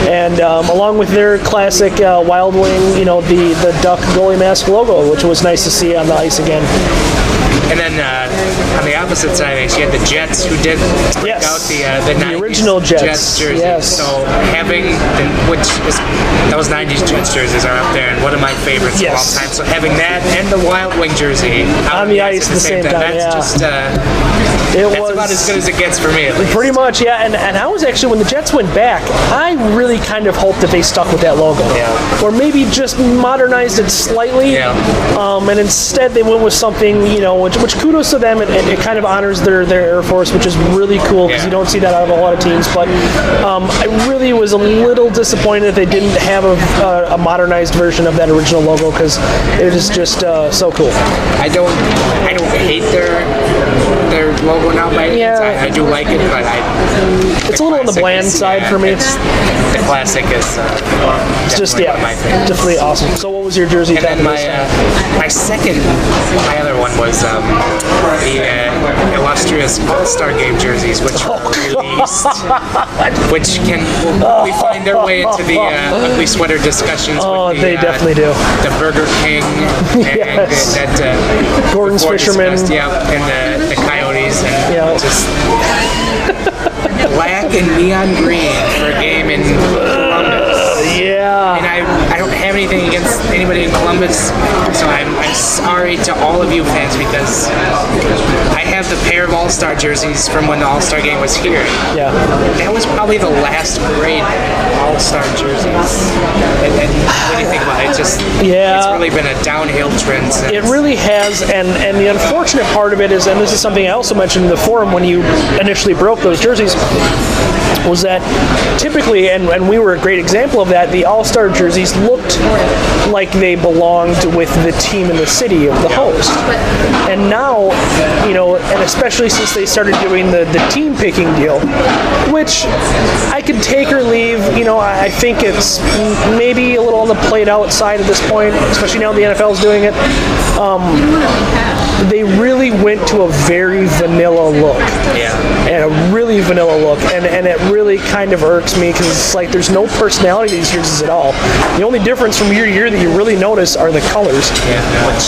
And along with their classic Wild Wing, the duck goalie mask logo, which was nice to see on the ice again. And then on the opposite side, you had the Jets, who did break out the 90s original Jets jersey. Yes. So having those 90s Jets jerseys are up there, and one of my favorites of all time. So having that and the Wild Wing jersey on the ice at the same time, that's just that's about as good as it gets for me, at least. Pretty much, yeah. And I was actually, when the Jets went back, I really kind of hoped that they stuck with that logo. Yeah. Or maybe just modernized it slightly. Yeah. And instead they went with something, which kudos to them. It kind of honors their Air Force, which is really cool because you don't see that out of a lot of teams. But I really was a little disappointed that they didn't have a modernized version of that original logo because it is just so cool. I don't hate their logo now by any means. I do like it, but it's a little on the bland side for me. The classic is it's just one of my favorites. definitely awesome. So what was your jersey? And then my other one was the illustrious All-Star Game jerseys, which were released, which will probably find their way into the ugly sweater discussions. Oh, with they definitely do. The Burger King and that Gordon's Fisherman. And the Coyotes, and just black and neon green for a game in Columbus. And I don't have anything against anybody in Columbus, so I'm sorry to all of you fans because I have the pair of All-Star jerseys from when the All-Star game was here. Yeah. That was probably the last great All-Star jerseys. And when you think about it, it's really been a downhill trend since. It really has, and the unfortunate part of it is, and this is something I also mentioned in the forum when you initially broke those jerseys, was that typically, and we were a great example of that, the All-Star jerseys looked like they belonged with the team in the city of the host. And now, and especially since they started doing the team picking deal, which I could take or leave, I think it's maybe a little on the played out side at this point, especially now the NFL's doing it. They really went to a very vanilla look. And a really vanilla look. And it really kind of irks me because it's like there's no personality to these jerseys at all. The only difference from year to year that you really notice are the colors. Which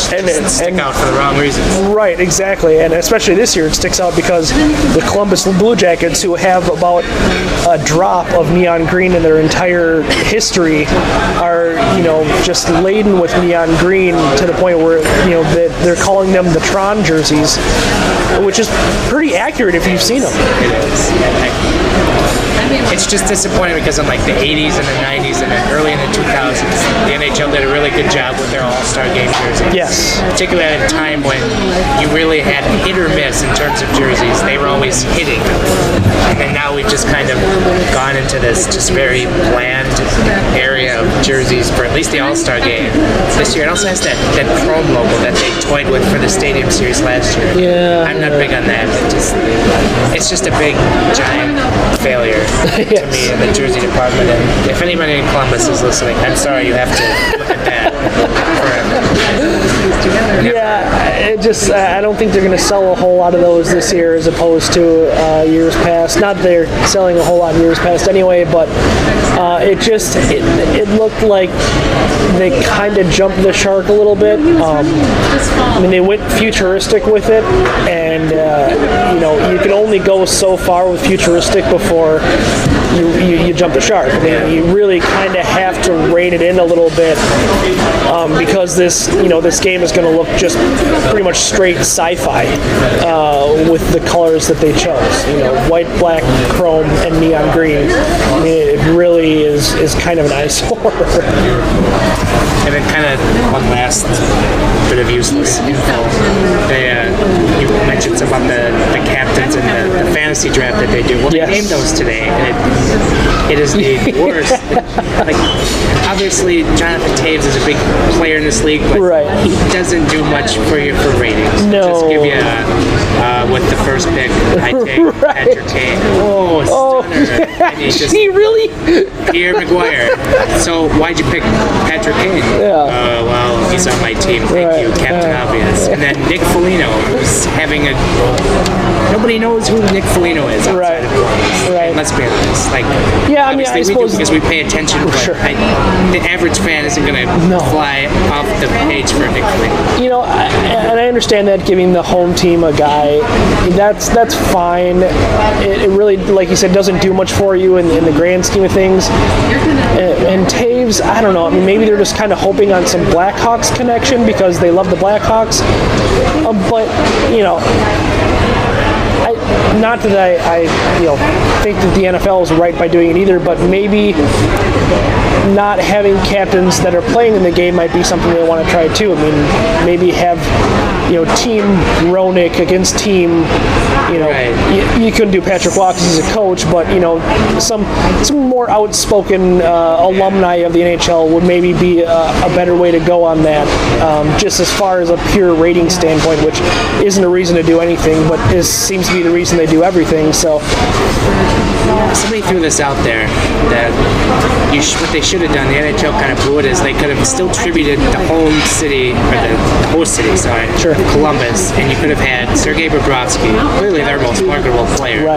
stick out for the wrong reasons. Right, exactly. And especially this year it sticks out because the Columbus Blue Jackets, who have about a drop of neon green in their entire history, are, just laden with neon green to the point where, they're calling them the Tron jerseys, which is pretty accurate if you've seen them. It is. It's just disappointing because in like the 80s and the 90s and then early in the 2000s, the NHL did a really good job with their All-Star Game jerseys. Yes. Particularly at a time when you really had hit or miss in terms of jerseys. They were always hitting. And then now we've just kind of gone into this just very bland area of jerseys for at least the All-Star Game this year. It also has that chrome logo that they toyed with for the Stadium Series last year. Yeah. I'm not big on that. It's just a big, giant failure to me in the jersey department. And if anybody in Columbus is listening, I'm sorry you have to look at that forever. Yeah, it just I don't think they're going to sell a whole lot of those this year as opposed to years past. Not that they're selling a whole lot in years past anyway, but it looked like they kind of jumped the shark a little bit. I mean, they went futuristic with it, and you can only go so far with futuristic before you jump the shark. I mean, you really kind of have to rein it in a little bit because this game is going to look just pretty much straight sci-fi with the colors that they chose. White, black, chrome, and neon green. I mean, it really is kind of an eyesore. And then kind of one last bit of useless info. You mentioned some about the captains and the fantasy draft that they do. Well, they named those today, and it is the worst. Like, obviously, Jonathan Taves is a big player in this league, but he doesn't do much for you for ratings. No. Just give you with the first pick, I take Patrick Kane. Oh, stunner. And he's just really? Pierre Maguire. So why'd you pick Patrick Kane? Yeah. Well, he's on my team. Thank you, Captain Obvious. And then Nick Foligno, who's having nobody knows who Nick Foligno is outside of Columbus. Right. And let's be honest. Like, yeah, I mean, I suppose we do because we pay attention, but the average fan isn't going to fly off the page for Nick Foligno. And I understand that giving the home team a guy, that's fine. It really, like you said, doesn't do much for you in the grand scheme of things. And Taves, I don't know. I mean, maybe they're just kind of hoping on some Blackhawks connection because they love the Blackhawks. But not that I think that the NFL is right by doing it either, but maybe not having captains that are playing in the game might be something they want to try too. I mean, maybe have team Roenick against team. You couldn't do Patrick Waugh because he's a coach, but some more outspoken alumni of the NHL would maybe be a better way to go on that. Just as far as a pure rating standpoint, which isn't a reason to do anything, but seems to be the reason they do everything. So somebody threw this out there that what they should have done. The NHL kind of blew it. Is they could have still tributed the home city or the host city, Columbus, and you could have had Sergei Bobrovsky, clearly their most marketable player,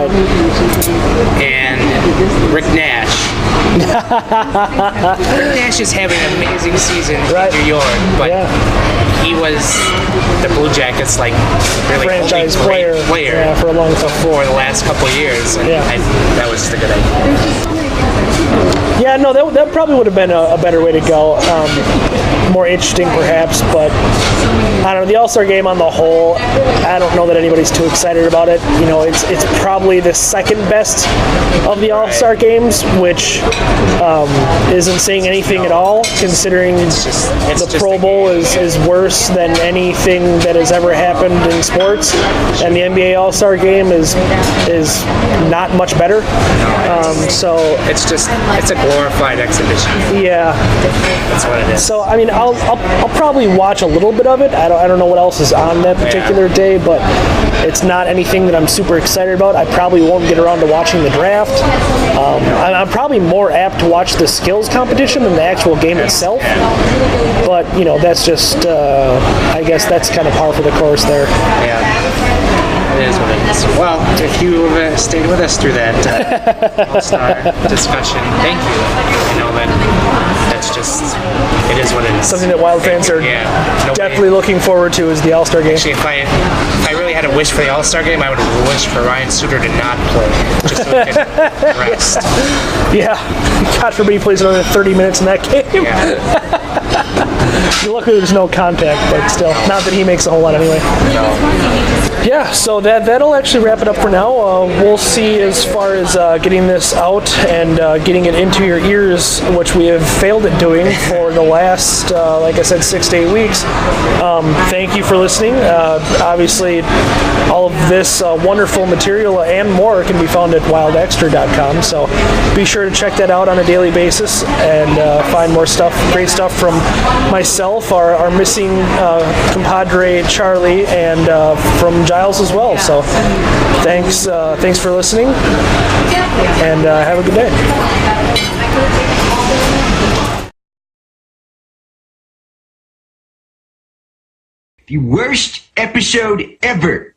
and Rick Nash. Rick Nash is having an amazing season in New York, but he was the Blue Jackets really franchise player for a long time for the last couple of years. And that was just a good idea. Yeah, no, that probably would have been a better way to go. More interesting, perhaps, but I don't know. The All-Star Game on the whole, I don't know that anybody's too excited about it. It's probably the second best of the All-Star Games, which isn't saying anything at all, considering the Pro Bowl is worse than anything that has ever happened in sports, and the NBA All-Star Game is not much better. So it's a glorified exhibition. Yeah, that's what it is. So I mean, I'll probably watch a little bit of it. I don't know what else is on that particular day, but it's not anything that I'm super excited about. I probably won't get around to watching the draft. I'm probably more apt to watch the skills competition than the actual game itself. But that's just I guess that's kind of par for the course there. Yeah. It is what it is. Well, if you stayed with us through that All-Star discussion, thank you. That's just, it is what it is. Something that Wild fans are definitely looking forward to is the All-Star Game. Actually, if I really had a wish for the All-Star Game, I would wish for Ryan Suter to not play, just so he could rest. Yeah. God forbid he plays another 30 minutes in that game. Yeah. Luckily, there's no contact, but still, not that he makes a whole lot anyway. Yeah, so that'll actually wrap it up for now. We'll see as far as getting this out and getting it into your ears, which we have failed at doing for the last, like I said, 6 to 8 weeks. Thank you for listening. Obviously, all of this wonderful material and more can be found at wildextra.com, so be sure to check that out on a daily basis and find more stuff, great stuff from myself, our missing compadre Charlie, and from Giles as well. So thanks for listening, and have a good day. The worst episode ever.